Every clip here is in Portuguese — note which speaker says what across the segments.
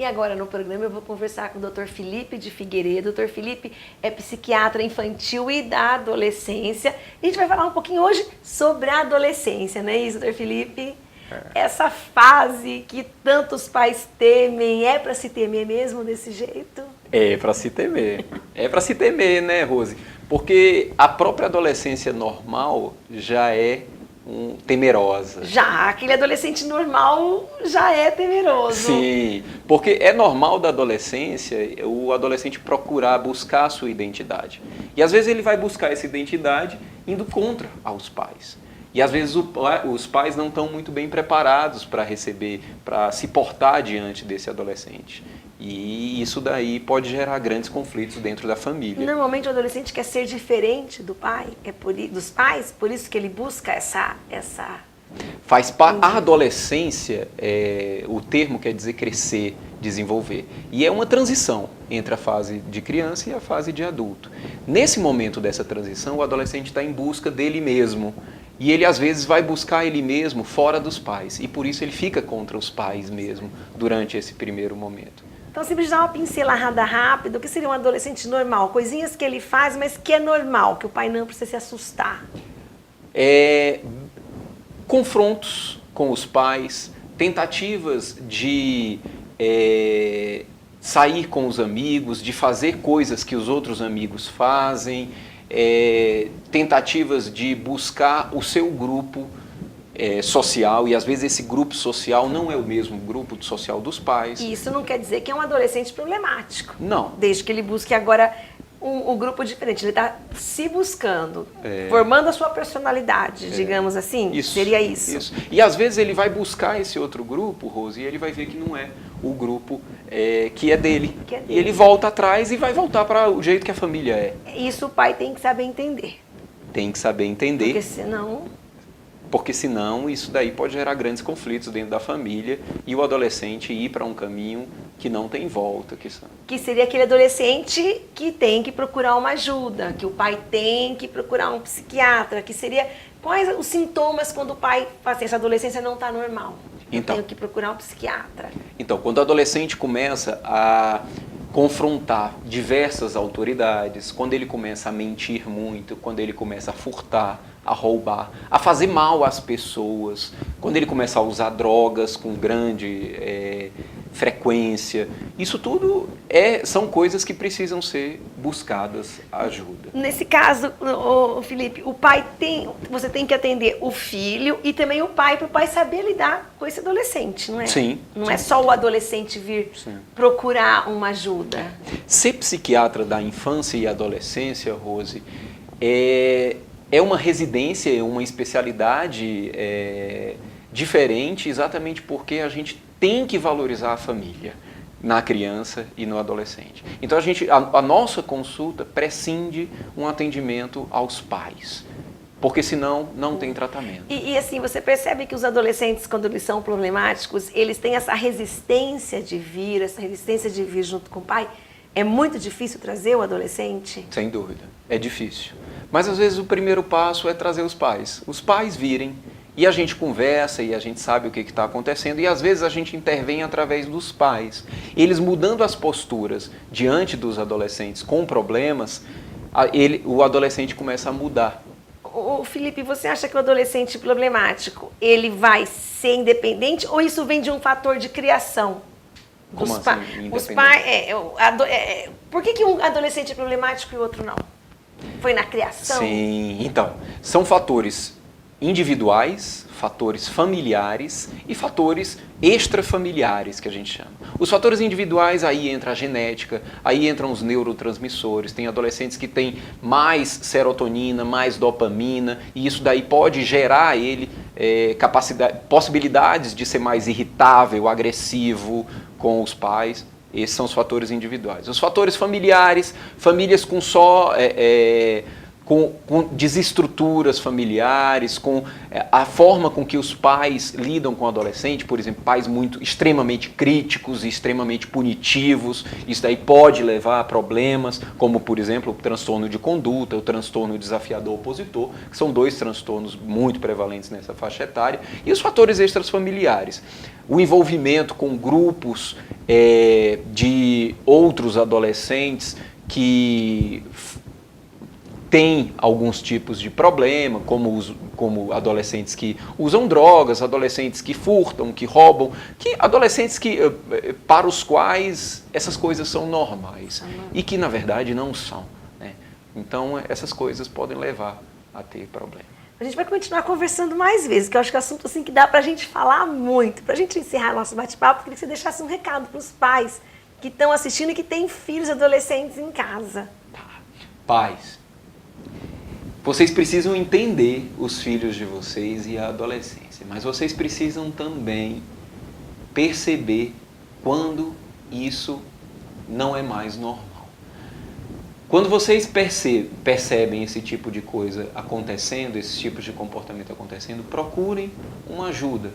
Speaker 1: agora no programa eu vou conversar com o Dr. Felipe de Figueiredo. O Dr. Felipe é psiquiatra infantil e da adolescência. E a gente vai falar um pouquinho hoje sobre a adolescência, não é isso, Dr. Felipe? Essa fase que tantos pais temem, é para se temer mesmo desse jeito?
Speaker 2: É para se temer. É para se temer, né, Rose? Porque a própria adolescência normal já é temerosa.
Speaker 1: Já, aquele adolescente normal já é temeroso.
Speaker 2: Sim, porque é normal da adolescência o adolescente procurar buscar a sua identidade. E às vezes ele vai buscar essa identidade indo contra aos pais. E às vezes os pais não estão muito bem preparados para receber, para se portar diante desse adolescente. E isso daí pode gerar grandes conflitos dentro da família.
Speaker 1: Normalmente o adolescente quer ser diferente do pai, dos pais, por isso que ele busca essa...
Speaker 2: Faz parte. A adolescência, o termo quer dizer crescer, desenvolver. E é uma transição entre a fase de criança e a fase de adulto. Nesse momento dessa transição, o adolescente está em busca dele mesmo. E ele às vezes vai buscar ele mesmo fora dos pais. E por isso ele fica contra os pais mesmo durante esse primeiro momento.
Speaker 1: Então, simplesmente dar uma pincelada rápida, o que seria um adolescente normal? Coisinhas que ele faz, mas que é normal, que o pai não precisa se assustar.
Speaker 2: Confrontos com os pais, tentativas de sair com os amigos, de fazer coisas que os outros amigos fazem, tentativas de buscar o seu grupo social, e às vezes esse grupo social não é o mesmo grupo social dos pais.
Speaker 1: E isso não quer dizer que é um adolescente problemático.
Speaker 2: Não.
Speaker 1: Desde que ele busque agora um grupo diferente. Ele está se buscando, formando a sua personalidade, digamos assim.
Speaker 2: Isso,
Speaker 1: seria isso.
Speaker 2: E às vezes ele vai buscar esse outro grupo, Rose, e ele vai ver que não é o grupo que é dele. E ele volta atrás e vai voltar para o jeito que a família é.
Speaker 1: Isso o pai tem que saber entender.
Speaker 2: Tem que saber entender.
Speaker 1: Porque senão
Speaker 2: isso daí pode gerar grandes conflitos dentro da família e o adolescente ir para um caminho que não tem volta.
Speaker 1: Que seria aquele adolescente que tem que procurar uma ajuda, que o pai tem que procurar um psiquiatra, que seria... Quais os sintomas quando o pai fala assim, essa adolescência não está normal? Eu tenho que procurar um psiquiatra.
Speaker 2: Então, quando o adolescente começa a confrontar diversas autoridades, quando ele começa a mentir muito, quando ele começa a furtar, a roubar, a fazer mal às pessoas, quando ele começa a usar drogas com grande frequência, isso tudo são coisas que precisam ser buscadas ajuda.
Speaker 1: Nesse caso, Felipe, você tem que atender o filho e também o pai, para o pai saber lidar com esse adolescente, não é?
Speaker 2: Sim.
Speaker 1: Não é só o adolescente vir procurar uma ajuda.
Speaker 2: Ser psiquiatra da infância e adolescência, Rose, é uma residência, uma especialidade diferente, exatamente porque a gente tem que valorizar a família na criança e no adolescente. Então a nossa consulta prescinde um atendimento aos pais, porque senão não tem tratamento.
Speaker 1: E assim, você percebe que os adolescentes, quando eles são problemáticos, eles têm essa resistência de vir junto com o pai? É muito difícil trazer o adolescente?
Speaker 2: Sem dúvida, é difícil. Mas às vezes o primeiro passo é trazer os pais virem, e a gente conversa e a gente sabe o que está acontecendo, e às vezes a gente intervém através dos pais. Eles mudando as posturas diante dos adolescentes com problemas, o adolescente começa a mudar.
Speaker 1: Felipe, você acha que o adolescente problemático, ele vai ser independente, ou isso vem de um fator de criação?
Speaker 2: Como assim,
Speaker 1: os pais, por que um adolescente é problemático e o outro não? Foi na criação?
Speaker 2: Sim, então, são fatores individuais, fatores familiares e fatores extrafamiliares, que a gente chama. Os fatores individuais, aí entra a genética, aí entram os neurotransmissores. Tem adolescentes que têm mais serotonina, mais dopamina, e isso daí pode gerar possibilidades de ser mais irritável, agressivo com os pais. Esses são os fatores individuais. Os fatores familiares, famílias com com desestruturas familiares, com a forma com que os pais lidam com o adolescente, por exemplo, pais extremamente críticos e extremamente punitivos. Isso daí pode levar a problemas, como, por exemplo, o transtorno de conduta, o transtorno desafiador opositor, que são dois transtornos muito prevalentes nessa faixa etária, e os fatores extrafamiliares. O envolvimento com grupos de outros adolescentes que têm alguns tipos de problema, como adolescentes que usam drogas, adolescentes que furtam, que roubam, adolescentes para os quais essas coisas são normais e que na verdade não são, né? Então essas coisas podem levar a ter problema.
Speaker 1: A gente vai continuar conversando mais vezes, que eu acho que é um assunto assim que dá pra gente falar muito. Pra gente encerrar nosso bate-papo, eu queria que você deixasse um recado pros pais que estão assistindo e que têm filhos adolescentes em casa.
Speaker 2: Tá. Pais, vocês precisam entender os filhos de vocês e a adolescência, mas vocês precisam também perceber quando isso não é mais normal. Quando vocês percebem esse tipo de coisa acontecendo, esses tipos de comportamento acontecendo, procurem uma ajuda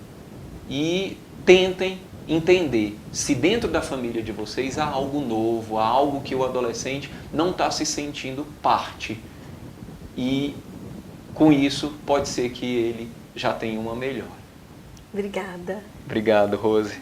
Speaker 2: e tentem entender se dentro da família de vocês há algo novo, há algo que o adolescente não está se sentindo parte. E com isso pode ser que ele já tenha uma melhora.
Speaker 1: Obrigada.
Speaker 2: Obrigado, Rose.